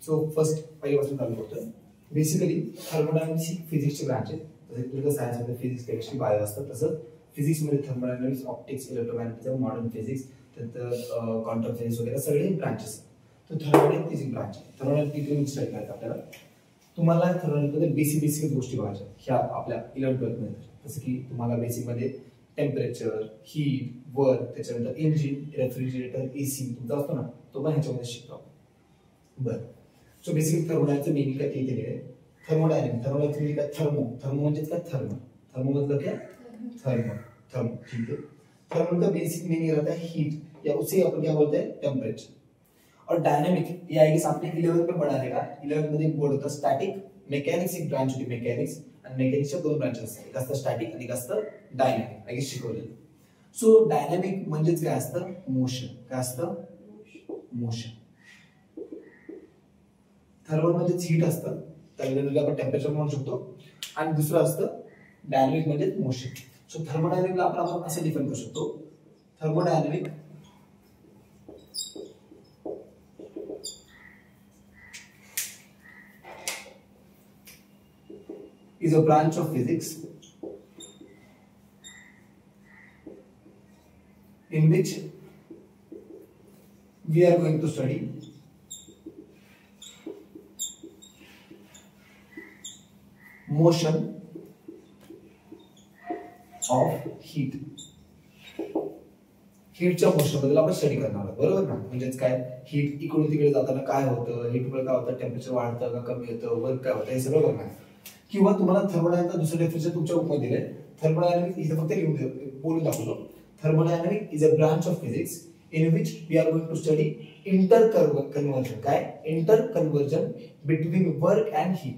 So first पहिल्यापासून चालू करतोय. बेसिकली थर्मोडायनामिक्स ही फिजिक्सची ब्रांच आहे. जसे तुझं सायन्समध्ये फिजिक्स केमिस्ट्री बायो असतं तसं फिजिक्समध्ये थर्मोडायनामिक्स ऑप्टिक्स इलेक्ट्रोमॅग्नेटिझम मॉडर्न फिजिक्स त्यानंतर क्वांटम फिजिक्स वगैरे सगळे ब्रांचेस. तो थर्मोडायनामिक्स ही ब्रांच आहे. थर्मोडायनामिक्स स्टडी करायचं आपल्याला. तुम्हाला थर्मोडायनामिक्समध्ये बेसिक गोष्टी बघायच्या ह्या आपल्या 11th मध्ये. जसं की तुम्हाला बेसिकमध्ये टेम्परेचर, हीट, वर्क, त्याच्यानंतर इंजिन, रेफ्रिजरेटर, एसी तुमचा असतो ना तो पण ह्याच्यामध्ये शिकतो. बरं. सो बेसिकली थर्मोडायनामिक्सचं मेनिंग काय ते केलेलं आहे. थर्मोडायनामिक्स म्हणजे काय? थर्मो म्हणजे काय? थर्मो मतलब क्या? थर्मो ठीक है. थर्मो का बेसिक मीनिंग रहता है हीट या उसे अपन क्या बोलते हैं? टेम्परेचर. और डायनामिक ये आएगी आपने 11th में पढ़ा रहेगा. 11th मध्ये बोर्ड होता स्टॅटिक, मेकॅनिक्स एक ब्रांच होती मेकॅनिक्स आणि मेकॅनिक्सच्या दोन ब्रांचेस असतात. एक असतं स्टॅटिक आणि एक असतं डायनामिक. आधी शिकवलेलं. सो डायनामिक म्हणजेच काय असतं? मोशन. काय असतं? मोशन. थर्मल म्हणजेच हीट असतं. त्याला आपण टेम्परेचर म्हणू शकतो. आणि दुसरं असतं डायनामिक म्हणजे मोशन. सो थर्मोडायनामिकला आपण असं डिफाइन करू शकतो. Thermodynamic is a branch of physics in which we are going to study motion of heat. हीटच्या मोशन बद्दल आपण स्टडी करणार आहोत. बरोबर ना? म्हणजेच काय? हीट इकडून तिकडे जाताना काय होतं, हीटमुळे काय होतं, टेम्परेचर वाढतं का कमी होतं, वर्क काय होतं, हे सगळं बघणार. किंवा तुम्हाला थर्मोडायनामिक्सचा दुसरं डेफिनेशन तुमच्या बुकमध्ये दिलंय. थर्मोडायनामिक्स इथे फक्त लिहून बोलून दाखवतो. Thermodynamics is a branch of physics in which we are going to study interconversion. काय? Interconversion between work and heat.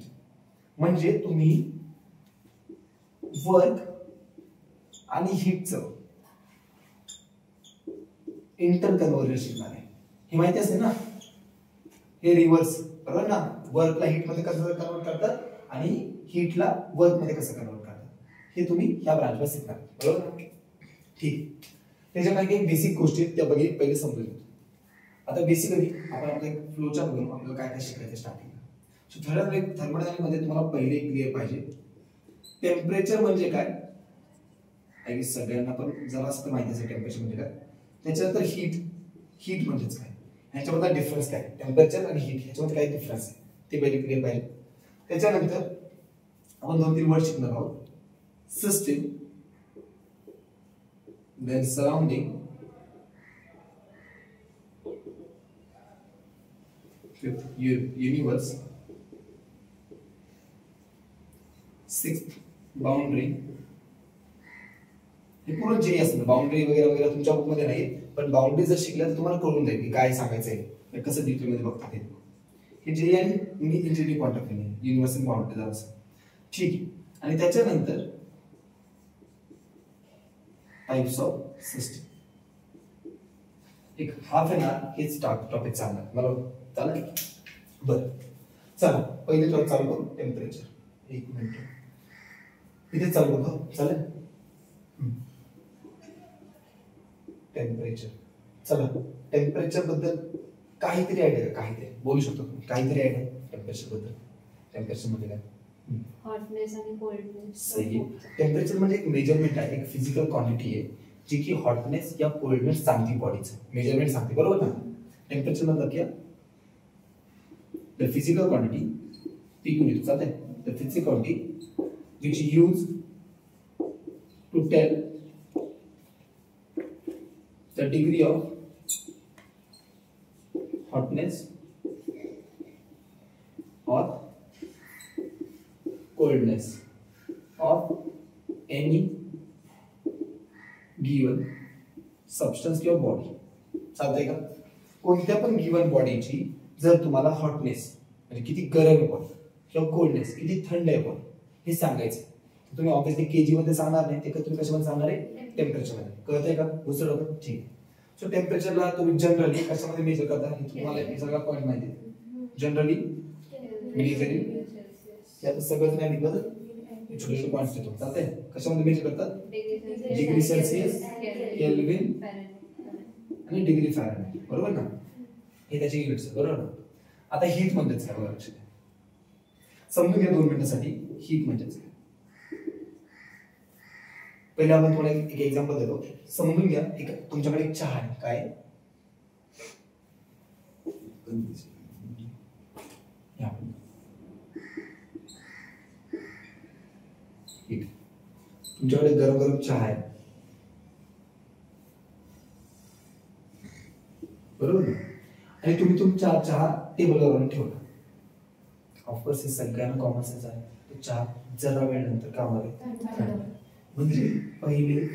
म्हणजे तुम्ही वर्क आणि हीटचं इंटरकन्वर्जन शिकणार आहे. हे माहिती असेल ना? हे रिव्हर्स. बरोबर ना? वर्कला हीट मध्ये कसं कन्वर्ट करतात आणि हीटला वर्क मध्ये कसं कन्वर्ट करतात हे तुम्ही या ब्रांचवर शिकणार. बरोबर? ठीक. त्याच्या काही बेसिक गोष्टी त्या पहिले समजून घेऊ. आता बेसिकली आपण आपल्या एक फ्लोचा बघून आपल्याला काय काय शिकायचं स्टार्टिंगला. सो थर्मोडायनामिक्स मध्ये तुम्हाला पहिले क्लिअर पाहिजे टेम्परेचर म्हणजे काय. आय गेस सगळ्यांना पण जरा असं माहिती असेल टेम्परेचर म्हणजे काय. त्याच्यानंतर हीट म्हणजेच काय, ह्याच्यामध्ये डिफरन्स काय, टेम्परेचर आणि हीट ह्याच्यामध्ये काय डिफरन्स आहे ते पहिले क्लिअर पाहिजे. त्याच्यानंतर आपण 2-3 वर्ड शिकणार आहोत. System, then surrounding, fifth universe, sixth boundary. हे पूर्ण जे असतं बाउंड्री वगैरे वगैरे तुमच्या बुक मध्ये नाही, पण बाउंड्री जर शिकल्या तर तुम्हाला कळून जाईल की काय सांगायचंय, कसं डिटेल मध्ये बघतात हे जे आणि मी engineering point of view universal boundary जरा असं. ठीक आहे. आणि त्याच्यानंतर टाइप्स ऑफ सिस्टम. एक हाफ एन आवर हेच टॉपिक सांगणार मला. चालेल? बरं चला पहिले टॉपिक चालू करू. टेम्परेचर. एक मिनिट इथे चालू करू. चालेल? टेम्परेचर. चला टेम्परेचर बद्दल काहीतरी आयडिया, काहीतरी बोलू शकतो काहीतरी आयडिया टेम्परेचर बद्दल. टेम्परेचर म्हणजे काय? हॉटनेस आणि कोल्डनेस. सही आहे. टेम्परेचर म्हणजे एक मेजरमेंट आहे, एक फिजिकल क्वांटिटी आहे जी की हॉटनेस या कोल्डनेस सांगते, बॉडीचं मेजरमेंट सांगते. बरोबर ना? टेम्परेचर मतलब क्या? द फिजिकल क्वांटिटी ती कुणी तू चालते the physical quantity which use to tell the degree of hotness or coldness of any given substance किंवा बॉडी. चालतंय का? कोणत्या पण गिवन बॉडीची जर तुम्हाला हॉटनेस म्हणजे किती गरम आहे बॉडी किंवा कोल्डनेस किती थंड आहे बॉडी हे सांगायचं, तुम्ही ऑब्विसली केजी मध्ये सांगणार नाही, ते तुम्ही कशामध्ये सांगणार आहे? टेम्परेचर मध्ये. कळतंय का? दुसरं होतं. ठीक आहे. सो टेम्परेचरला तुम्ही जनरली कशामध्ये मेजर करता हे तुम्हाला हे सगळा पॉइंट माहिती आहे. जनरली मिलिटरी यात सगळंच नाही निघत, छोटे छोटे पॉइंट्स देतो. चालतंय? कशामध्ये मेजर करतात? डिग्री सेल्सिअस, केल्विन आणि डिग्री फॅरनहाइट. बरोबर ना? हे त्याचे युनिट्स. बरोबर ना? आता हीट म्हणजेच काय बघा लक्षात घ्या. समजून घ्या 2 मिनिटांसाठी हीट म्हणजेच काय. पहिले आपण तुम्हाला एक एक्झाम्पल देतो, समजून घ्या. तुमच्याकडे एक चहा आहे, काय तुमच्याकडे गरम गरम चहा आहे, बरोबर ना? आणि तुम्ही तुमचा चहा टेबलवर आणून ठेवला. ऑफकोर्स हे सगळ्यांना कॉमन सेन्स आहे. तो चहा जरा वेळ नंतर काय होणार, म्हणजे पहिले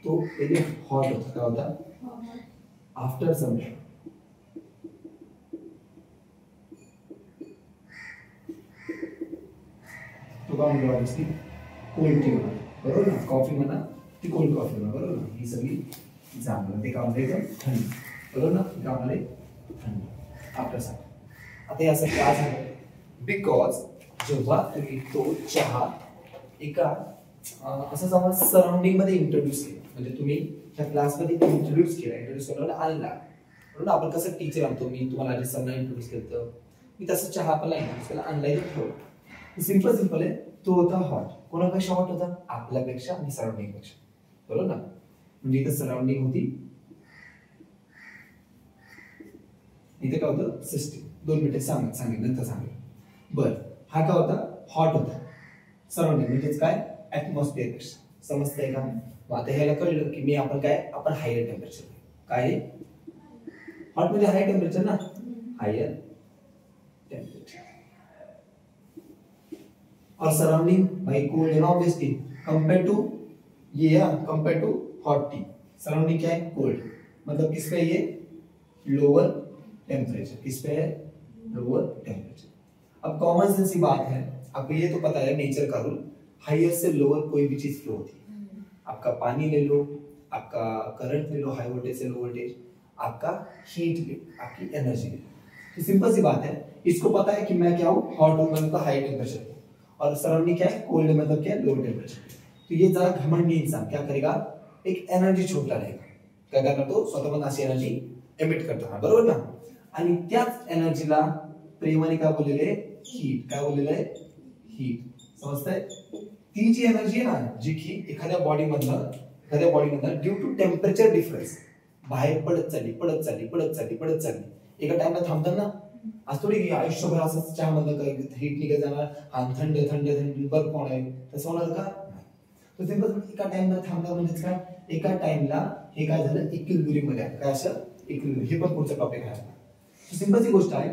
तो पहिले हॉट होता, काय होता, आफ्टर सम तो काय म्हणतो ऑब्वियसली कोल्ड टी होणार, बरोबर ना? कॉफी म्हणा ती कोल्ड कॉफी होणार, बरोबर ना? ही सगळी जांभळं ते काय म्हणते एकदम थंडी, बरोबर ना? काय म्हणते थंडी आफ्टर सम. आता याचं काय झालं, बिकॉज जेव्हा तुम्ही तो चहा एका असं समज सराउंडिंग मध्ये इंट्रोड्यूस केला, म्हणजे तुम्ही त्या क्लासमध्ये इंट्रोड्यूस केला आणला, म्हणून आपण कसं टीचर आणतो, मी तुम्हाला जे सरांना इंट्रोड्यूस केलं, मी तसं चहा आपल्याला इंट्रोड्यूस केला, आणलाय ठेवलं. सिंपल आहे. तो होता हॉट. कोणापेक्षा हॉट होता, आपल्यापेक्षा आणि सराउंडिंग पेक्षा, बरोबर ना? म्हणजे इथं सराउंडिंग होती, इथे काय होतं सिस्टीम. 2 मिनिटं सांगेल नंतर सांगेल. बरं, हा काय होता, हॉट होता. सराउंडिंग म्हणजेच काय, ऍटमॉस्फिअर पेक्षा. समजतंय का? आता ह्याला कळलं की मी आपण हायर टेम्परेचर. काय हॉट म्हणजे हाय टेम्परेचर ना, हायर टेम्परेचर. और सराउंडिंग भाई कोल्ड है ना obviously, compare to compare to hot tea. Surrounding क्या है, कोल्ड. मतलब किस पे ये लोअर टेम्परेचर, किस पे है लोअर टेम्परेचर. अब कॉमन सेंस की बात है, आपको ये तो पता है नेचर का रूल, हायर से लोअर कोई भी चीज फ्लो होती है. आपका पानी ले लो, आपका करंट ले लो, हाई वोल्टेज से लो वोल्टेज, आपका हीट ले, आपकी एनर्जी ले. तो सिंपल सी बात है, इसको पता है कि मैं क्या हूँ, हॉट हूँ मतलब हाई टेम्परेचर, और सराउंडिंग क्या है, कोल्ड मतलब क्या है, लोअर टेम्परेचर. तो ये जरा घमंडी इंसान क्या करेगा, एक एनर्जी छोडला रहेगा. काय करणार तो, स्वतः पण अशी एनर्जी एमिट करतो, बरोबर ना? आणि त्याच एनर्जीला प्रेमाने काय बोललेले, हीट. काय बोललेलं आहे, हीट. समजतंय? ती जी एनर्जी आहे ना, जी की एखाद्या बॉडी मधनं ड्यू टू टेम्परेचर डिफरन्स बाहेर पडत चालली. एका टाइमला थांबतात ना, आज थोडी आयुष्यभर असंच चहामधनं हीट निघत जाणार, थंड बर्फ होणार, तसं होणार का? तर सिंपल एका टाइमला थांबणार म्हणजेच काय, एका टाइमला हे काय झालं, इक्विलिब्रियम मध्ये काय, असं इक्विलिब्रियम. हे पण पुढचा टॉपिक आहे. सिंपल सी गोष्ट आहे,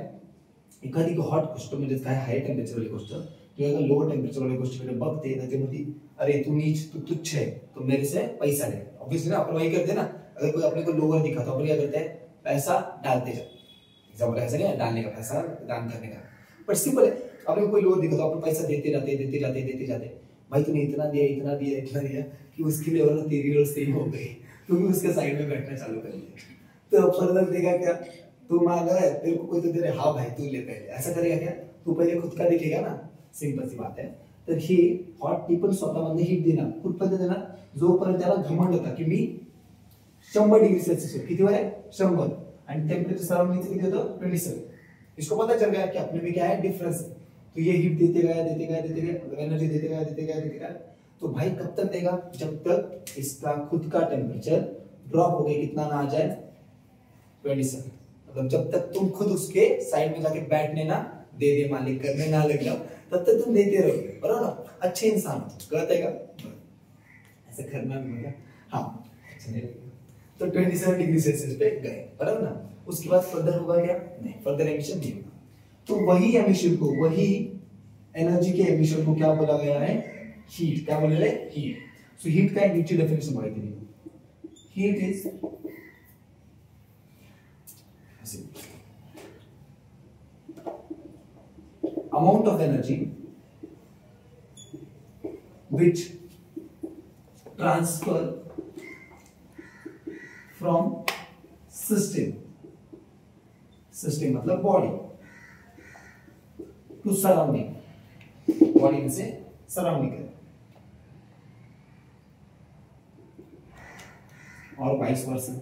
एखादी हॉट गोष्ट म्हणजे काय, हाय टेम्परेचर वाली गोष्ट किंवा लोअर टेम्परेचर वाली गोष्टीकडे बघते, त्याच्यामध्ये अरे तू नीच, तू तुच्छ है, तो मेरे से पैसा ले. ऑब्वियसली ना अपन वही करते ना, अगर कोई अपने को लोअर दिखा तो अपन क्या करते हैं, पैसा डालते जाते. एग्जाम्पल ऐसा नहीं है डालने का, पैसा दान करने का, बट सिंपल है. अपने कोई लोअर दिखा तो अपन पैसा देते जाते. भाई तूने इतना दिया कि उसकी लेवल और तेरी लेवल सेम हो गई, तू भी उसके साइड में बैठना चालू कर दिया. तो फर्दर देगा क्या, तू मांग रहा है, तेरे को कोई तो दे रहा है, हाँ भाई तू ले पहले, ऐसा करेगा क्या, तू पहले खुद का देखेगा ना. सिंपल सी बात है. तर हे हॉट टी पण स्वतःमध्ये हीट देणार, कुठपर्यंत देणार, जोपर्यंत त्याला घमंड होता की मी 100 डिग्री सेल्सियस, किती वर आहे, 100, आणि टेम्परेचर सराउंडिंग किती होतं, 27. इसको पता चल गया कि अपने में क्या है डिफरेंस. तो ये हीट देते गया, एनर्जी देते गया. तो भाई कब तक देगा, जब तक इसका खुद का टेम्परेचर ड्रॉप हो गया, कितना ना आ जाए, 27. मतलब जब तक तुम खुद उसके साइड में जाके बैठने ना दे मालिक करने ना लग जाओ, तब तक तुम देते रहोगे, बराबर ना? अच्छे इंसान कहते का ऐसे करना भी मतलब, हाँ तो 27 डिग्री सेल्सियस पे गए, बराबर ना? उसके बाद फर्दर होगा क्या, नहीं, फर्दर एमिशन नहीं होगा. तो वही एमिशन को, वही एनर्जी के एमिशन को क्या बोला गया है, हीट. क्या बोले, हीट. सो हीट का एक नीचे डेफिनेशन बढ़ाई थी. Heat is amount of energy which transfer from system मतलब body to surrounding, body में से surrounding है, और वाइस वर्सा.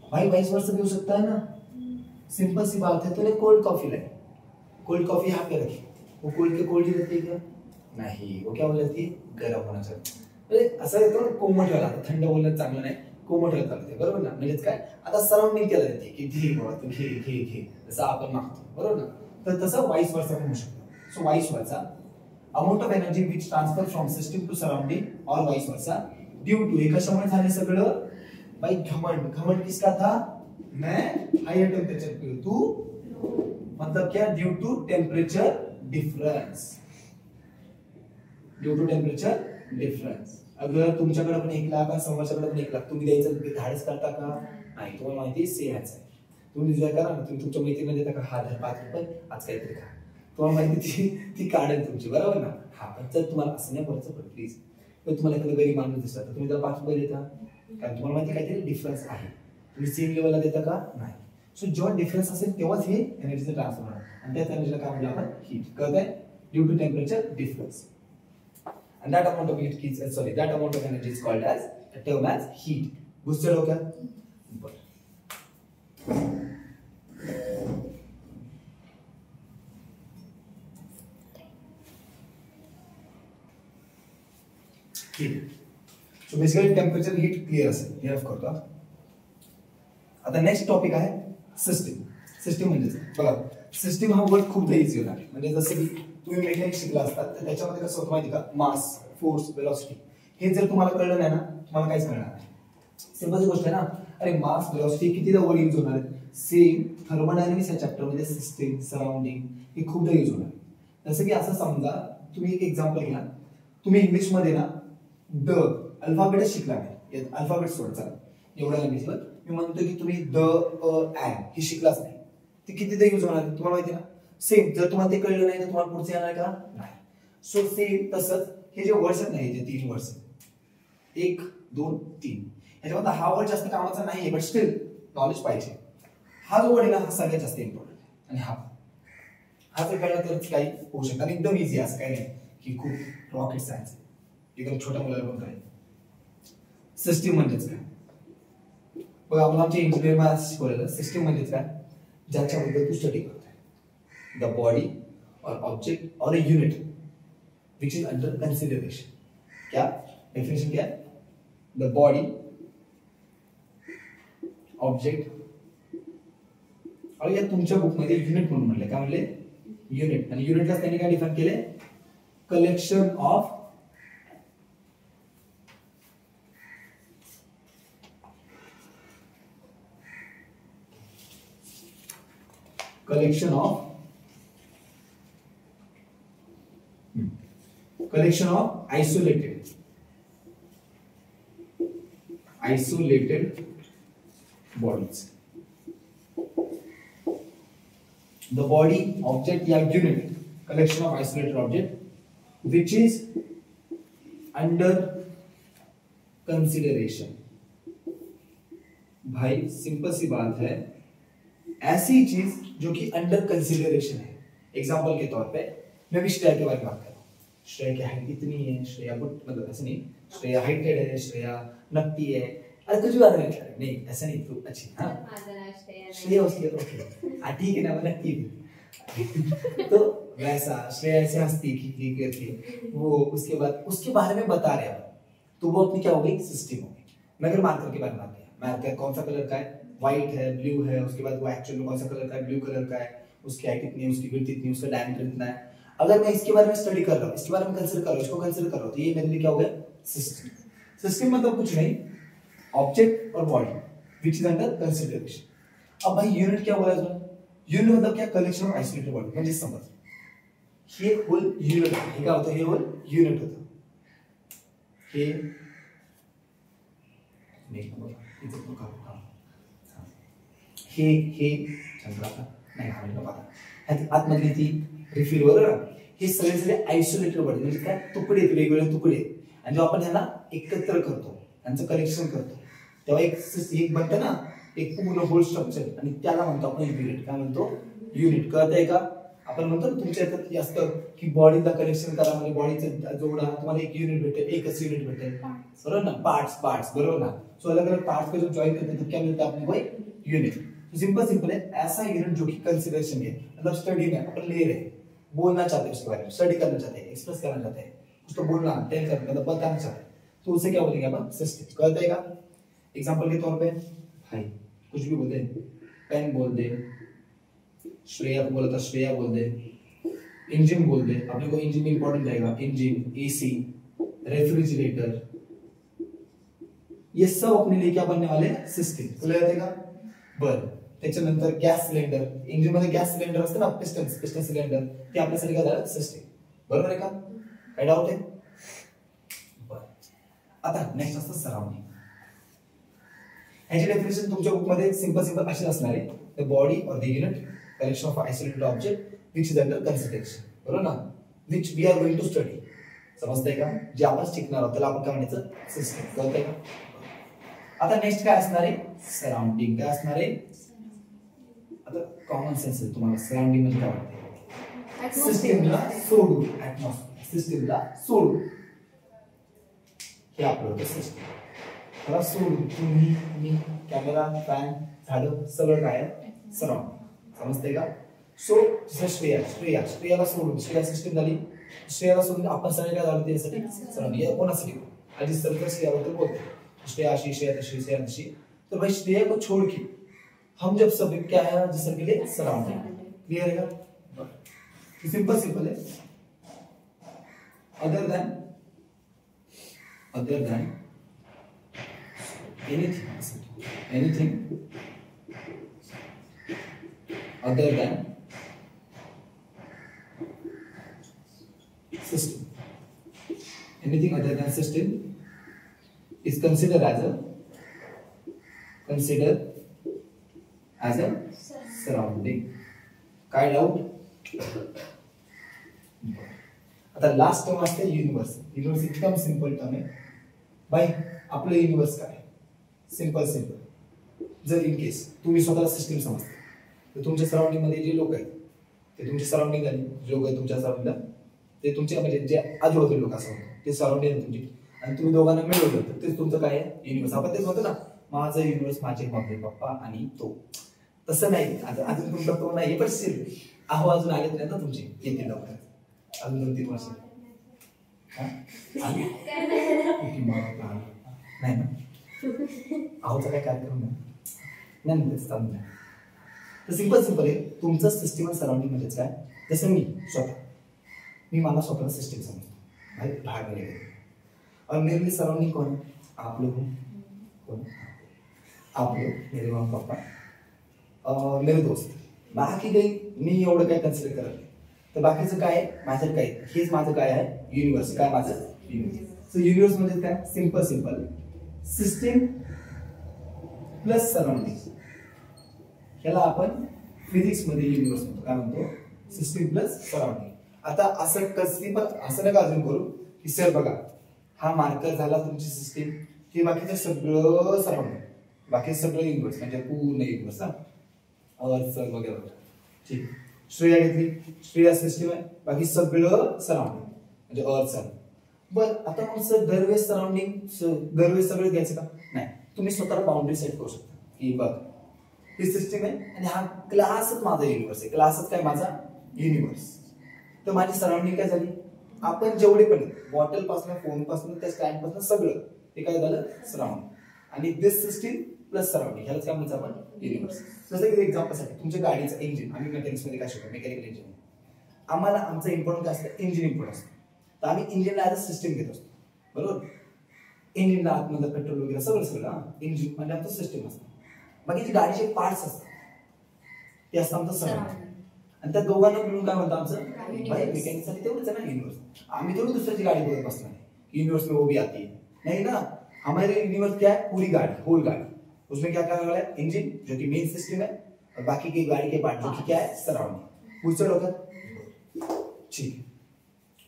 भाई वाइस वर्सा भी हो सकता है ना, सिंपल सी बात है, तूने कोल्ड कॉफी लाई, कोल्ड कॉफी यहाँ पे रखी, वो कोल्ड के कोल्ड ही रहती है क्या? नहीं, वो क्या हो जाती है? गरम होना चाहिए. म्हणजे असं येतो ना कोमट व्हायला, थंड बोलणं चांगलं नाही, कोमट व्हायला चालते, बरोबर ना? म्हणजेच काय, आता सराउंडिंग केलं जाते की घे बाबा तू घे घे घे, जसं आपण मागतो, बरोबर ना? तर तसं वाइस वर्सा पण होऊ शकतं. So vice versa, amount of energy which transfer from system to surrounding और वाइस वर्सा ड्यू टू, हे कशामुळे झाले सगळं? भाई घमंड. घमंड किसका था? मैं हायर टेम्परेचर पे हूं, तू मतलब क्या? Due to temperature difference. Due to temperature difference. अगर तुमच्याकडे पण 1 लाख आणि समोरच्याकडे पण 1 लाख, तुम्ही द्यायचं धाडस करता का? नाही. तुम्हाला माहिती आहे सेहाच आहे, तुम्ही जे करा ना, तुम्ही तुमच्या मैत्रिणीला देता का? हा धर 5 रुपये, आज काहीतरी खा. तुम्हाला माहिती ती काढेल तुमची, बरोबर ना? हा, पण जर तुम्हाला असं नाही बोलायचं पण प्लीज, पण तुम्हाला एखादं गरीब माणूस दिसला तर तुम्ही त्याला 5 रुपये देता, कारण तुम्हाला माहिती काहीतरी डिफरन्स आहे. तुम्ही सेम लेवलला देता का? नाही. सो जेव्हा डिफरन्स असेल तेव्हाच हे एनर्जीचं ट्रान्सफर होणार, आणि त्याच एनर्जीला काय म्हणलं आपण? हीट. कळतंय? Due to temperature difference. And that amount of heat is, that amount of energy is called as, a term as heat. बुझते हो क्या? heat. So basically temperature heat clear असेल, हे ऑफ करतो. आता नेक्स्ट टॉपिक आहे system. System म्हणजे बघा, सिस्टीम हा वर्ड खूप इझी होणार, म्हणजे जसं की तुम्ही मेकॅनिक्स शिकला असतात तर त्याच्यामध्ये कसं होतं माहिती का? मास, फोर्स, वेलोसिटी, हे जर तुम्हाला कळलं नाही ना, तुम्हाला काहीच कळणार नाही. सिंपल गोष्ट आहे ना. अरे मास, वेलोसिटी कितीदा वर्ड यूज होणार आहेत? सेम थर्मोडायनामिक्स या चॅप्टर मध्ये सिस्टीम, सराउंडिंग हे खूपदा यूज होणार. जसं की असं समजा, तुम्ही एक एक्झाम्पल घ्या, तुम्ही इंग्लिश मध्ये ना द अल्फाबेट शिकला नाही, अल्फाबेट सोडचा एवढ्या लँग्वेजवर मी म्हणतो की तुम्ही द ॲन हे शिकलाच नाही, ते कितीदा यूज होणार आहे तुम्हाला माहिती ना. सेम जर तुम्हाला ते कळलं नाही तर तुम्हाला पुढचे येणार का? नाही. सो सेम तसंच हे जे वर्ड्स आहेत ना, हे जे 3 वर्ड्स आहेत, 1 2 3, ह्याच्यामध्ये हा वर्ड जास्त कामाचा नाहीये, बट स्टील नॉलेज पाहिजे. हा जो वर्ड आहे ना, हा सगळ्यात जास्त इम्पॉर्टंट, आणि हा जर कळला तर काही होऊ शकतं, आणि एकदम इझी, असं काही नाही की खूप रॉकेट सायन्स आहे, एकदम छोट्या मुलाला पण काय. सिस्टीम म्हणजेच काय? बघा, आपण आमच्या इंजिनियर मध्ये शिकवलेलं सिस्टीम म्हणजेच काय? ज्याच्याबद्दल तू स्टडी करतोय. The body or object or a unit which is under consideration. क्या definition क्या है? The body, object, और या तुमच्या बुक मध्ये युनिट म्हणून म्हटलं, काय म्हणले? युनिट. आणि युनिटला त्यांनी काय डिफाइन केले? Collection of isolated bodies. The body, object या unit, collection of isolated object which is under consideration. भाई सिंपल सी बात है, ऐसी चीज जो कि अंडर कंसिडरेशन है. एग्जांपल के तौर पे मैं भी श्रेया के बारे में बात कर रहा हूँ. श्रेया की हाइट इतनी है, श्रेया गुड, मतलब ऐसे नहीं, श्रेया हाइटेड है, श्रेया नकटी है, अरे कुछ भी बात नहीं, ऐसा नहीं, तो अच्छी. हाँ, श्रेया उसकी ओके, ठीक है ना, मैं नकटी भी तो वैसा श्रेया ऐसे हंसती खिखी करती, वो उसके बाद उसके बारे में बता रहे हैं, तो वो अपनी क्या हो गई? सिस्टम हो गई. मैं अगर मार्कर के बारे में बात किया, मार्कर कौन सा कलर का है? व्हाइट है, ब्लू है, उसके बाद वो एक्चुअल में कौन सा कलर का है? ब्लू कलर का है, उसकी हाइट इतनी है, उसकी विड्थ इतनी है, उसका डायमीटर इतना है. अगर मैं इसके बारे में स्टडी कर रहा हूँ, इसके बारे में कंसीडर कर रहा हूँ, इसको कंसीडर कर रहा हूँ, तो ये मेरे लिए क्या हो गया? सिस्टम. सिस्टम मतलब कुछ नहीं, ऑब्जेक्ट और body which is under consideration. अब भाई यूनिट क्या बोला इसमें? यूनिट मतलब क्या? Collection of isolated body. म्हणजे समज हे होल युनिट आहे, हे काय होतं? हे होल युनिट होतं. हे नाही बघा, इथे तो का हे चंद्राचा नाही, हा नाही पता. ह्यात आतमधली ती रिफिल बरोबर, हे सगळे आयसोलेटेड बॉडी म्हणजे काय? तुकडे आहेत, वेगवेगळे तुकडे आहेत, आणि जेव्हा आपण ह्यांना एकत्र करतो, त्यांचं कलेक्शन करतो, तेव्हा एक बनतं ना, एक पूर्ण होल स्ट्रक्चर, आणि त्याला म्हणतो आपण युनिट. काय म्हणतो? युनिट. कळतंय का? आपण म्हणतो तुमच्या याच्यात असतं की बॉडीला कलेक्शन करा, म्हणजे बॉडीचं जोडा, तुम्हाला एक युनिट भेटेल, एकच युनिट भेटेल, बरोबर ना? पार्ट्स बरोबर ना. सो अलग अलग पार्ट्स को जब ज्वाइन करते हैं तो क्या मिलता है अपने को? यूनिट. सिंपल सिंपल है, ऐसा यूनिट जो कि कंसिडरेशन है, मतलब स्टडी में अपन ले रहे हैं, बोलना चाहते हैं उसके बारे में, स्टडी करना चाहते हैं, एक्सप्रेस करना चाहते हैं, कुछ तो बोलना टेल करना मतलब बताना चाहते हैं, तो उसे क्या बोलेंगे अपन सिस्टम। कर देगा एग्जांपल के तौर पे भाई कुछ भी बोल दे, पेन बोल दे, श्रेया को बोला था श्रेया बोल दे, इंजन बोल दे, अपने को इंजन इंपॉर्टेंट रहेगा, इंजन, एसी, रेफ्रिजरेटर, ये सब अपने लिए क्या बनने वाले सिस्टम। क्लियर आहे का? बरं, त्याच्यानंतर गॅस सिलेंडर, इंजिन मध्ये गॅस सिलेंडर असतं ना, पिस्टन सिलेंडर, ते आपल्यासाठी काय झालं सिस्टम। बरोबर आहे का? काय डाऊट आहे? बरं, आता नेक्स्ट असतं सराउंडिंग। ह्याची डेफिनेशन तुमच्या बुक मध्ये सिंपल अशी असणार आहे, द बॉडी और the unit collection of isolated object which is under consideration, बरोबर ना, which we are going to study. समजतंय का? जे आपण शिकणार आहोत त्याला आपण काय म्हणायचं सिस्टम। कळतंय का? आता नेक्स्ट काय असणार आहे सराउंडिंग। काय असणार आहे? आता कॉमन सेन्स आहे तुम्हाला, सराउंडिंग म्हणजे काय वाटतं? सिस्टमला सोडू, ऍटमॉस्फियर सिस्टमला सोडू, हे आपलं होतं सिस्टम। त्याला सोडू तुम्ही, मी, कॅमेरा, फॅन, झाडं सगळं काय आहे सराउंडिंग। समजतंय का? सो श्रेयाला सोडून श्रेया सिस्टम झाली, श्रेयाला सोडून आपण सगळे काय झालं त्यासाठी सराउंडिंग। कोणासाठी? आधी सरकार श्रेयाबद्दल बोलते, श्रेया अशी, श्रेया तशी, श्रेया तशी, तो भाई श्रेया को छोड़ के हम जब सब क्या है जिसके के लिए सराउंडिंग। क्लियर है का? सिंपल है, other than anything other than system, anything other than system is considered as a surrounding। काय डाऊट? आता लास्ट टर्म असते युनिवर्स। युनिवर्स एकदम सिंपल टर्म आहे बाई, आपलं युनिवर्स काय सिंपल। जर इन केस तुम्ही स्वतःला सिस्टम समजता, तर तुमच्या सराउंडिंग मध्ये जे लोक आहेत ते तुमचे सराउंडिंग झाले, जे लोक आहेत तुमच्या सराउंडिंगला ते तुमचे म्हणजे जे आजूबाजूचे लोक असतात ते सराउंडिंग आहे तुमची, आणि तुम्ही दोघांना मिळवलं तर तेच तुमचं काय आहे युनिवर्स। आपण तेच म्हणतो ना, माझं युनिवर्स माझे मम्मी पप्पा आणि तो। तसं नाही, अजून तुमचा तो नाही पण स्टील अहो अजून आले नाही ना तुमचे, येतील लवकर अजून 2-3 वर्ष नाही ना, अहोचा काय कार्यक्रम नाही तेच चालू नाही। तर सिंपल आहे तुमचं सिस्टम आणि सराउंडिंग म्हणजेच काय, जसं मी मला स्वतःला सिस्टम समजतो, बाहेर वगैरे, और मेरे लिए सराउंडिंग कौन? आप लोग कौन? आप लोग, मेरे मम्मी पापा, मेरे दोस्त, बाकी काही मी एवढं काय कन्सिडर करत नाही। तर बाकीचं काय माझं काय, हेच माझं काय आहे युनिवर्स। काय माझं युनिवर्स। सो युनिवर्स म्हणजे काय सिंपल सिस्टम प्लस सराउंडिंग, ह्याला आपण फिजिक्स मध्ये युनिवर्स म्हणतो। काय म्हणतो? System plus surrounding. आता असं कसली पण असं नका अजून करू की सर बघा हा मार्कर झाला तुमची सिस्टीम, हे बाकीचं सगळं सराउंडिंग, बाकी सगळं युनिवर्स म्हणजे पूर्ण युनिवर्स, अर्थ वगैरे। ठीक, श्रेया घेतली, श्रेया सिस्टीम आहे, बाकी सगळं सराउंडिंग म्हणजे अर्थ सन। बर, आता मग सर दरवेळेस दरवेळेस सगळं घ्यायचं का? नाही, तुम्ही स्वतःला बाउंड्री सेट करू शकता की बघ ही सिस्टीम आहे आणि हा क्लासच माझा युनिवर्स आहे, क्लासच काय माझा युनिवर्स। तर माझी सराउंडिंग काय झाली, आपण जेवढे पण बॉटल पासून, फोन पासून, त्या स्टँड पासून सगळं ते काय झालं सराउंडिंग, आणि दिस सिस्टम प्लस सराउंडिंग ह्यालाच काय म्हणतो आपण युनिवर्स। जसं की एक्झाम्पलसाठी तुमच्या गाडीचं इंजिन, आम्ही मेकॅनिक्स मध्ये काय शिकतो मेकॅनिकल इंजिन, आम्हाला आमचं इम्पॉर्टंट काय असतं इंजिन इम्पॉर्टंट असतं, तर आम्ही इंजिनला ॲज अ सिस्टम घेत असतो, बरोबर। इंजिनला आतमध्ये पेट्रोल वगैरे सगळं इंजिन म्हणजे आमचं सिस्टम असतं, बाकीचे गाडीचे पार्ट्स असतात ते असतं आमचं सराउंडिंग, आणि त्या दोघांना मिळून काय म्हणतो आमचं मेकॅनिक साठी तेवढंच आहे ना युनिवर्स। आम्ही थोड़ी दूसरी गाड़ी बघत बसणार है, यूनिवर्स में वो भी आती है नहीं ना, हमारे यूनिवर्स क्या है पूरी गाड़ी, होल गाड़ी, उसमें क्या क्या वाला है इंजन जो कि मेन सिस्टम है, और बाकी की गाड़ी के पार्ट जो कि क्या है सराउंडिंग। पुढचं डोक्यात ठीक,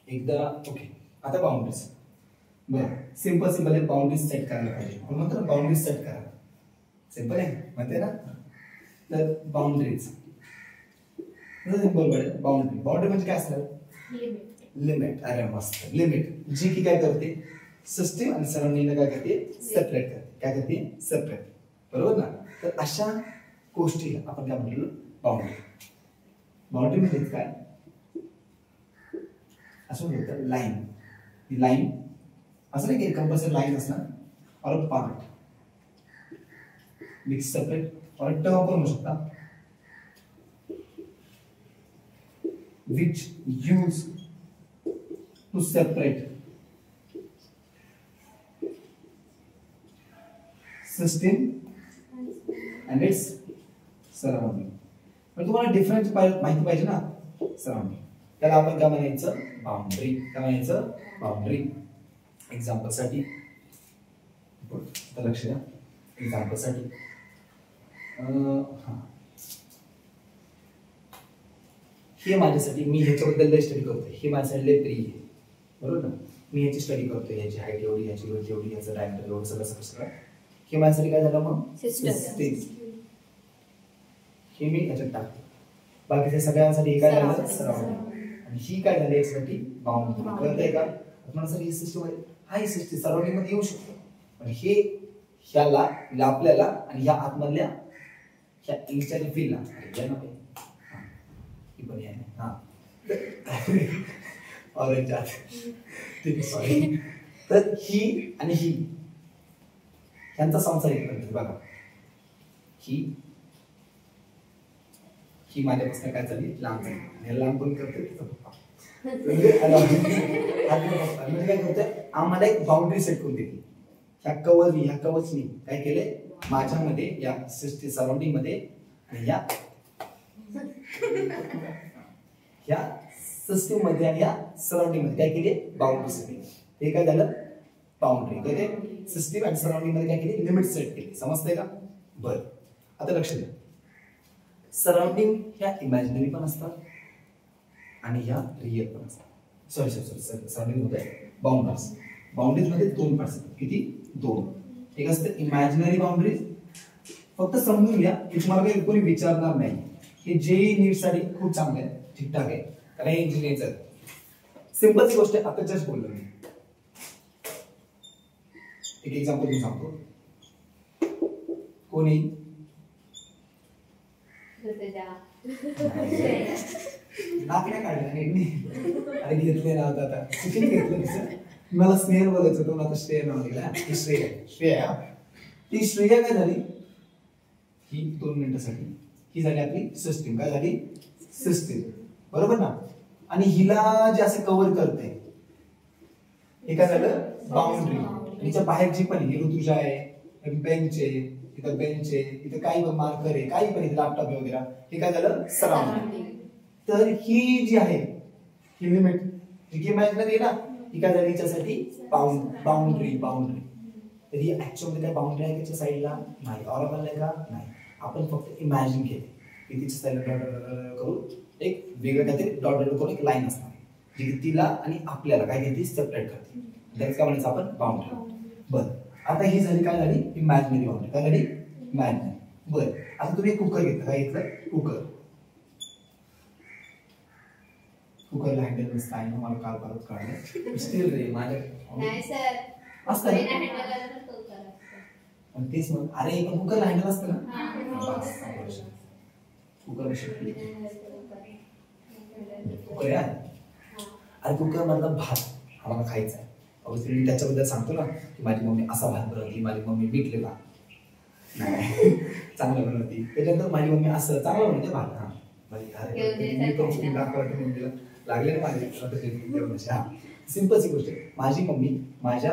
एकदा ओके। आता बाउंड्रीज, बरं सिंपल आहे, बाउंड्रीज सेट करायला पाहिजे, आपण म्हणतो ना बाउंड्रीज सेट करा, सिंपल आहे म्हणते ना। तर बाउंड्रीज बाउंड्री म्हणजे काय असणार? लिमिट। अरे मस्त, लिमिट जी की काय करते सिस्टम आणि सराउंडिंगला काय करते सेपरेट करते, काय करते सेपरेट, बरोबर ना। तर अशा गोष्टीला आपण काय म्हटलं बाउंड्री. बाउंड्री म्हणजे काय असं म्हणतात लाईन. ही लाईन असं नाही की कंपल्सरी लाईन असणार और अ पार्ट विच सेपरेट और अ टर्म पण होऊ शकता which use to separate system and its surrounding. पण तुम्हाला डिफरन्स माहिती पाहिजे ना सराउंडिंग. त्याला आपण काय म्हणायचं बाउंड्री. काय म्हणायचं बाउंड्री. एक्झाम्पल साठी लक्ष द्या. एक्झाम्पल साठी हे माझ्यासाठी मी ह्याच्याबद्दल स्टडी करतोय. हे माझ्यासाठी लय प्रिय आहे बरोबर ना. मी ह्याची स्टडी करतोय. ह्याची हाईट एवढी ह्याची वेट एवढी ह्याचं डायमीटर एवढं सगळं सगळं हे माझ्यासाठी काय झालं मग सिस्टीम. हे मी ह्याच्यात टाकतो. बाकीच्या सगळ्यांसाठी काय झालं सराउंडिंग. आणि ही काय झाली याच्यासाठी बाउंड्री. कळतंय का तुम्हाला सर ही सिस्टम आहे. हा ही सिस्टम सराउंडिंग मध्ये येऊ शकतो. पण हे ह्याला आपल्याला आणि ह्या आतमधल्या ह्या इंटरनल फीलला यांना ही पण आहे हा ऑरेंज आत ठीक आहे सॉरी. तर ही आणि ही यांचा संसार एकत्र बघा. ही माझ्यापासून काय झाली लांब झाली. आणि लांब कोण करते तिचा पप्पा. म्हणजे काय करतोय आम्हाला एक बाउंड्री सेट करून दिली. ह्या कवचनी काय केले माझ्यामध्ये या सिस्टम सराउंडिंग मध्ये आणि या सिस्टीम मध्ये आणि या सराउंडिंग मध्ये काय केले बाउंड्री सेट केली. ते काय झालं बाउंड्री. कळते सिस्टीम आणि सराउंडिंग मध्ये काय केली लिमिट सेट केली. समजतंय का बरं. आता लक्ष द्या. सराउंडिंग ह्या इमॅजिनरी पण असतात आणि ह्या रिअल पण असतात. सॉरी सराउंडिंग मध्ये बाउंड्रीज मध्ये दोन पार्ट्स असतात. किती दोन. एक असतं इमॅजिनरी बाउंड्रीज. फक्त समजून घ्या की तुम्हाला काही कोणी विचारणार नाही. हे जे नीट साठी खूप चांगलं आहे ठीकठाक आहे कारण हे इंजिनिअरचं सिंपलची गोष्ट आहे. आता जस्ट बोललो मी. एक एक्झाम्पल मी सांगतो. कोणी नाकड्या काढल्या आणि घेतले ना आता चिकन घेतलं. मला स्नेहल बोलायचं होतं आता श्रेय नाव दिला. ही श्रेया ती श्रेया काय झाली ही 2 मिनिटासाठी ही झाली आपली सिस्टीम. काय झाली सिस्टीम बरोबर ना. आणि हिला जे असे कव्हर करते हे काय झालं बाउंड्री. हिच्या बाहेर जी पण ही ऋतुजा आहे बेंच आहे इथं बेंच आहे इथं काही पण मार्कर आहे काही पण इथे लॅपटॉप आहे वगैरे हे काय झालं सराउंडिंग. तर ही जी आहे ही लिमिट जी इमॅजिनरी आहे ना ही काय झाली हिच्यासाठी बाउंड्री. तर ही ऍक्च्युअली काय बाउंड्री आहे त्याच्या साईडला नाही. और आपण नाही का नाही. आपण फक्त इमॅजिन केले की तिच्या साईडला डॉट करून एक वेगळं काहीतरी डॉट करून एक लाईन असणार जी तिला आणि आपल्याला काय घेते सेपरेट करते. त्याच काय म्हणायचं आपण बाउंड्री. बरं आता ही झाली काय झाली इमॅजिनरी बाउंड्री. काय झाली इमॅजिनरी. बरं आता तुम्ही कुकर घेतलं. काय घेतलं कुकरला हँडल नसतं आहे ना. मला काल परत कळलं स्टील रे माझ्या असतं तेच मग. अरे पण कुकरला हँडल असतं ना. कुकर अरे कुकर मधला भात आम्हाला खायचा आहे. मी त्याच्याबद्दल सांगतो ना की माझी मम्मी असा भात बनवली माझी मम्मी बीटलेला नाही चांगलं बनवती. त्याच्यानंतर माझी मम्मी असं चांगलं बनवते भात. हा मम्मीला लागले ना माझे. सिंपलची गोष्ट आहे. माझी मम्मी माझ्या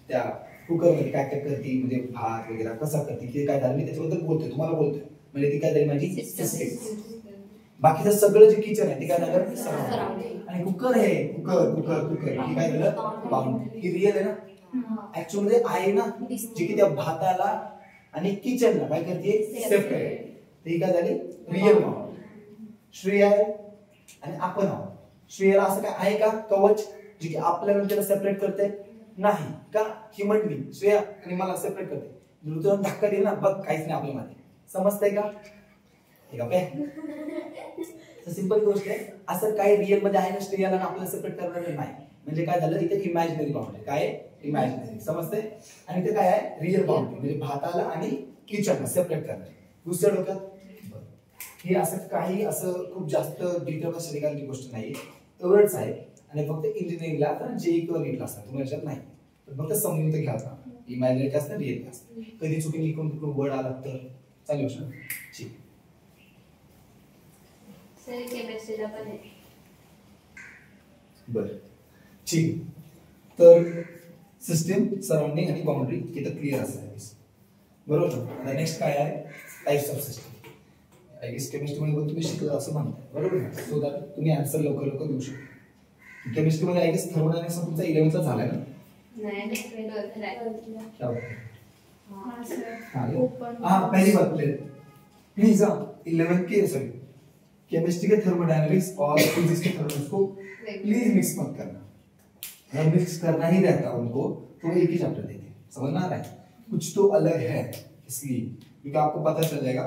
त्या कुकर मध्ये काय काय करते म्हणजे भात वगैरे कसा करते ते काय झालं मी त्याच्याबद्दल बोलतोय तुम्हाला बोलतोय. म्हणजे ती काय झाली माझी सिस्टीम. बाकीचं सगळं जे किचन आहे ते काय झालं सराउंडिंग. आणि कुकर आहे कुकर ही काय झालं बाउंड्री. ही रिअल आहे ना ऍक्च्युअली आहे ना जी की त्या भाताला आणि किचनला काय करते सेपरेट. ही काय झाली रिअल बाउंड्री. श्रेय आहे आणि आपण आहोत. श्रेयाला असं काय आहे का कवच जे की आपल्याला त्याला सेपरेट करते नाही का. ही म्हटली श्रेया आणि मला सेपरेट करते. दुसरं धक्का दिला ना बघ काहीच नाही आपल्या मध्ये. समजतंय का सिंपल गोष्ट आहे. असं काही रिअल मध्ये आहे ना श्रेयाला आपल्याला सेपरेट करणार नाही. म्हणजे काय झालं इथे इमॅजिनरी बाउंड्री. काय इमॅजिनरी समजतंय. आणि इथे काय आहे रिअल बाउंड्री म्हणजे भाताला आणि किचनला सेपरेट करणार. दुसऱ्या डोक्यात हे असं काही असं खूप जास्त डिटेल शिकायची गोष्ट नाही, एवढंच आहे. आणि फक्त इंजिनिअरिंगला तर जेई किंवा नीटला असतात, तुम्हाला याच्यात नाही. फक्त समजून तर घ्यायचा, इमॅजिनेट असतं रिअल असतं. कधी चुकीने इकडून तिकडून वर्ड आला तर चालेल गोष्ट. ठीक सर केमिस्ट्रीला पण आहे. बरं ठीक. तर सिस्टीम, सराउंडिंग आणि बाउंड्री इथं क्लिअर असणार बरोबर. आता नेक्स्ट काय आहे, types of system. I guess केमिस्ट्रीमध्ये पण तुम्ही शिकला असं म्हणताय बरोबर, सो दॅट तुम्ही आन्सर लवकर लवकर देऊ शकता. केमिस्ट्रीमध्ये आय गेस थर्मोडायनामिक्स तुमचा 11th झालाय ना? नाही पहली बात please 11th K sorry chemistry K thermodynamics और फिजिक्स के थर्मोडायनामिक्स को प्लीज मिक्स मत करना. अगर मिक्स करना ही रहता उनको तो एक ही चैप्टर देते, समझ में आ रहा है? कुछ तो अलग है इसलिए, क्योंकि आपको पता चल जाएगा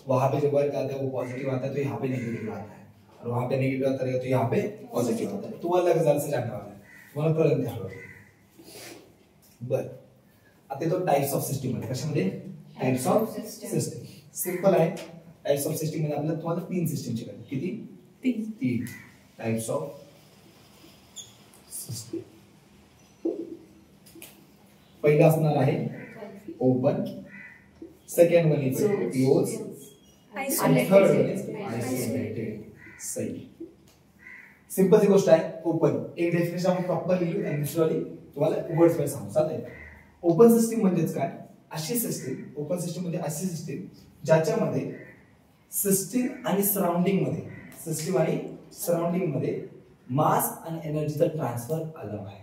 वहां पे जब वर्क आता है वो पॉजिटिव आता है तो यहाँ पे नेगेटिव आता है, और वहां पे नेगेटिव आता रहेगा तो यहाँ पे पॉजिटिव आता है. तो अलग रिजल्ट से जानने वाला है तुम्हाला कळलं त्यावर. बर आता तो टाइप्स ऑफ सिस्टीम मध्ये कशामध्ये टाइप्स ऑफ सिस्टीम सिंपल आहे. टाइप्स ऑफ सिस्टीम मध्ये आपल्याला तुम्हाला 3 सिस्टीम शिकायचे. किती? 3 टाइप्स ऑफ सिस्टीम. पहिला असणार आहे open, second one is close, आणि थर्ड वन इज आयसोलेटेड. सही. सिंपल सी गोष्ट आहे. ओपन एक डेफिनेशन आपण प्रॉपर लिहिली आणि दुसरी वाली तुम्हाला वर्ड्स मध्ये सांगू चालेल. ओपन सिस्टीम म्हणजेच काय, अशी सिस्टीम, ओपन सिस्टीम म्हणजे अशी सिस्टीम ज्याच्यामध्ये सिस्टीम आणि सराउंडिंग मध्ये मास आणि एनर्जीचा ट्रान्सफर अलाव आहे.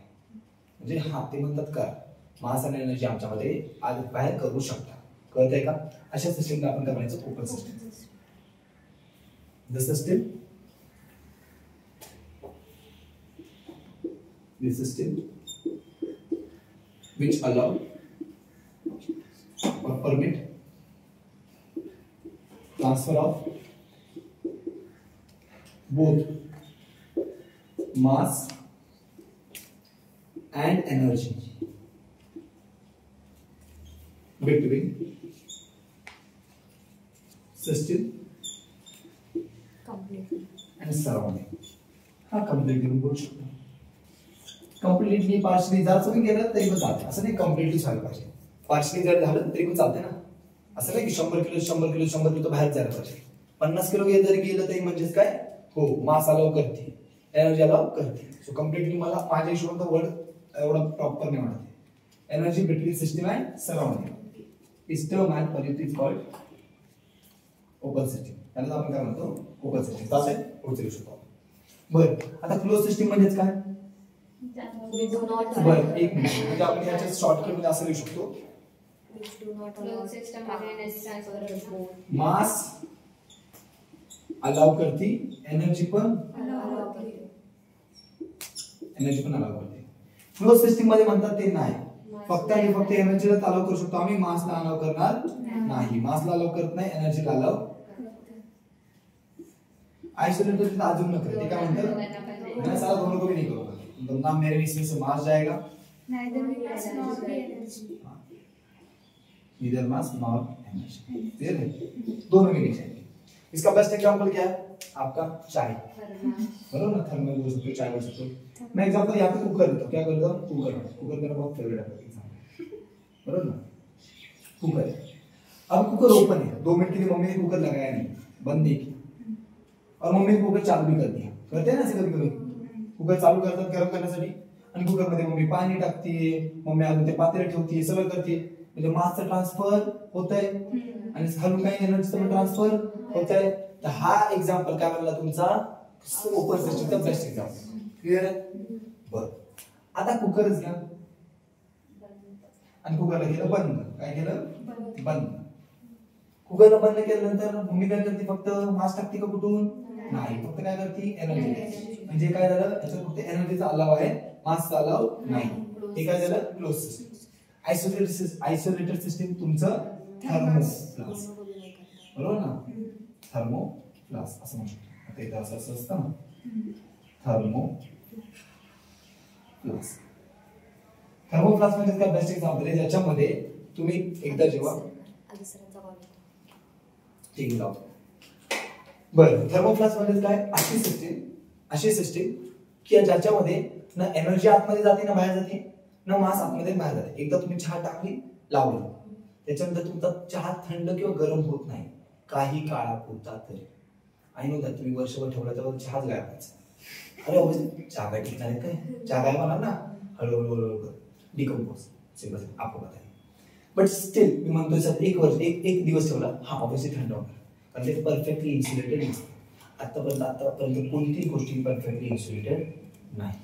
म्हणजे हा ते म्हणतात का मास आणि एनर्जी आमच्यामध्ये आत बाहेर करू शकता. कळतंय का? अशा सिस्टीमला आपण काय म्हणायचं, open system. The system which allow or permit transfer of both mass and energy between system and surrounding. हा कम्प्लीटली बोलू शकतो. कम्प्लीटली पार्शली जर तुम्ही गेलं तरी पण चालते, असं नाही कम्प्लीटली झालं पाहिजे. पार्शली जर झालं तरी पण चालते ना. असं नाही की 100 किलो तो बाहेर जायला पाहिजे. 50 किलो जरी गेलं तरी म्हणजेच काय, हो मास अलाव करते, एनर्जी अलाव करते. सो कम्प्लीटली मला माझ्या हिशोबाने वर्ड एवढा प्रॉपर नाही वाटत. Energy between system and surrounding is term and per is called open system. त्याला आपण काय म्हणतो, ओपन सिस्टीम. चालतंय, पुढे लिहू शकतो. बरं आता क्लोज सिस्टीम म्हणजेच काय, बरं एक मिनिट, म्हणजे आपण याच्या शॉर्टकट मध्ये असं लिहू शकतो, मास अलाव करती, एनर्जी पण अलाव करते. क्लोज सिस्टीम मध्ये म्हणतात ते नाही, फक्त आणि फक्त एनर्जीला अलाव करू शकतो आम्ही, मासला अलाव करणार नाही. मासला अलाव करत नाही, एनर्जीला अलाव. आइसोलेटेड अजून न करते काय म्हणतात, मैं साला दोनों को भी नहीं करूंगा, ना मेरे इसमें से मास जाएगा, नीदर मास नॉर एनर्जी. क्लियर है, दोनों में नहीं चाहिए. इसका बेस्ट एग्जांपल क्या है, आपका चाय, बराबर ना. थर्मल बोल सकते हो, चाय बोल सकते हो. मैं एग्जांपल यहाँ पे कुकर देता हूँ. क्या करता हूँ, कुकर मेरा बहुत फेवरेट है एग्जांपल, बराबर ना. कुकर, अब कुकर ओपन है, 2 मिनट के लिए मम्मी ने कुकर लगाया नहीं, बंद नहीं किया, और मम्मी ने कुकर चालू भी कर दिया. करते हैं ना ऐसे कभी कभी, कुकर चालू करतात गरम करण्यासाठी, आणि कुकर मध्ये मम्मी पाणी टाकते, मम्मी अजून ते पातेले ठेवते, सगळं करते. म्हणजे मासचं ट्रान्सफर होतंय आणि हलून काही एनर्जीचं पण ट्रान्सफर होतंय. तर हा एक्झाम्पल काय म्हणला तुमचा, ओपन सिस्टीमचा बेस्ट एक्झाम्पल. क्लिअर आहे. बरं आता कुकरच घ्या, आणि कुकरला केलं बंद. काय केलं, बंद. कुकरला बंद केल्यानंतर मम्मी काय करते, फक्त मास टाकते का कुठून, नाही, फक्त काय करते, एनर्जी. म्हणजे काय झालं, याच्यात फक्त एनर्जीचा अलाव आहे, मासचा अलाव नाही. हे काय झालं, क्लोज सिस्टीम. आयसोलेटेड सिस्टीम तुमचं थर्मोप्लास, बरोबर ना. थर्मोप्लास असं म्हणतो. आता इथं असं असतं ना, थर्मोप्लास. थर्मोप्लास म्हणजे काय बेस्ट एक्झाम्पल आहे, ज्याच्यामध्ये तुम्ही एकदा जेव्हा ठीक लावतो. बरं, थर्मोफ्लास्क म्हणजे काय? अशी सिस्टीम की ज्याच्यामध्ये ना एनर्जी आतमध्ये जाते ना बाहेर जाते, ना मास आतमध्ये बाहेर जाते. एकदा तुम्ही चहा टाकली लावली, त्याच्यानंतर तुमचा चहा थंड किंवा गरम होत नाही काही काळापुरता तरी. आई नो तुम्ही वर्षभर ठेवला तर चहाच गायब व्हायचा. अरे अवश्य चहा काय टिकणार आहे काय? चहा गायब होणार ना, हळूहळू डिकम्पोज सिंपल आपोआप आहे. बट स्टील मी म्हणतोय सर एक दिवस ठेवला हा ऑब्विसली थंड होणार, कारण ते परफेक्टली इन्सुलेटेड नसतं. आतापर्यंत कोणतीही गोष्टी परफेक्टली इन्सुलेटेड नाही.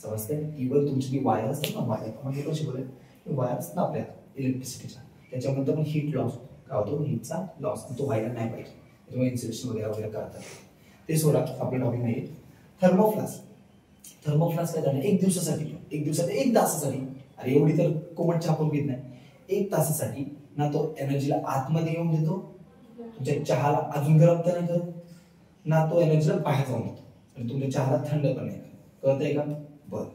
समजते? इव्हन तुमची जी वायर असतात ना, वायर म्हणजे कशी बोलेल, वायर असतात ना आपल्या इलेक्ट्रिसिटीच्या, त्याच्यामध्ये पण हीट लॉस काय होतो, हीटचा लॉस, तो व्हायला नाही पाहिजे. त्यामुळे इन्सुलेशन वगैरे करतात. ते सोडा, आपलं टॉपिक नाही. थर्मोफ्लास्क काय झालं, एक दिवसासाठी एक तासासाठी, अरे एवढी तर कोमट चहा पण पीत नाही, एक तासासाठी ना तो एनर्जीला आतमध्ये येऊन देतो, तुमच्या चहाला अजून गरम तर नाही करत, ना तो एनर्जीला बाहेर जाऊन देतो आणि तुमच्या चहाला थंड पण नाही करत. कळतंय का? बरं,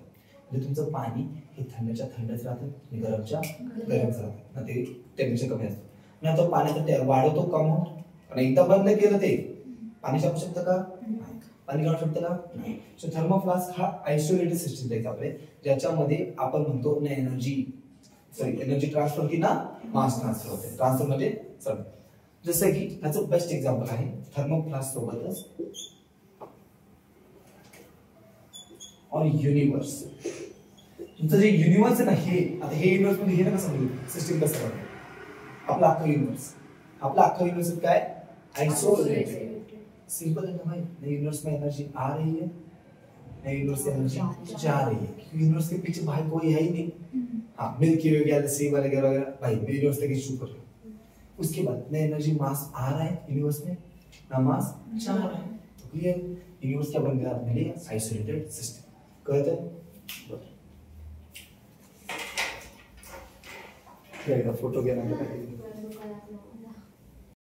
म्हणजे तुमचं पाणी हे थंडच्या थंडच राहतं आणि गरमच्या गरमच राहतं ना, ते टेम्परेचर कमी असतं ना, तो पाण्याचा वाढवतो कम, आणि एकदा बंद केलं ते पाणी टाकू शकतं का? पाणी काढू शकतं का? नाही. सो थर्मोफ्लास्क हा आयसोलेटेड सिस्टम द्यायचा आपले, ज्याच्यामध्ये आपण म्हणतो ना एनर्जी ट्रान्सफर की ना मास ट्रान्सफर होते. ट्रान्सफर म्हणजे जसं की त्याचं बेस्ट एक्झाम्पल आहे थर्मोफ्लास्क सोबतच और युनिवर्स. तुमचं जे युनिवर्स आहे ना, हे युनिवर्स मध्ये हे ना कसं म्हणजे सिस्टम कसं बनतं, आपला अख्खा युनिवर्स काय आइसोलेटेड. सिंपल है ना भाई, नए यूनिवर्स में एनर्जी आ रही है, नए यूनिवर्स से एनर्जी जा रही है, क्योंकि यूनिवर्स के पीछे भाई कोई है ही नहीं. हाँ, मिल्की वे गैलेक्सी वगैरह वगैरह भाई यूनिवर्स तक इशू कर. उसके बाद नए एनर्जी मास आ रहा है यूनिवर्स में, ना मास जा रहा है. तो क्लियर, यूनिवर्स क्या बन गया अपने लिए आइसोलेटेड सिस्टम. कहते हैं फोटो क्या नाम है?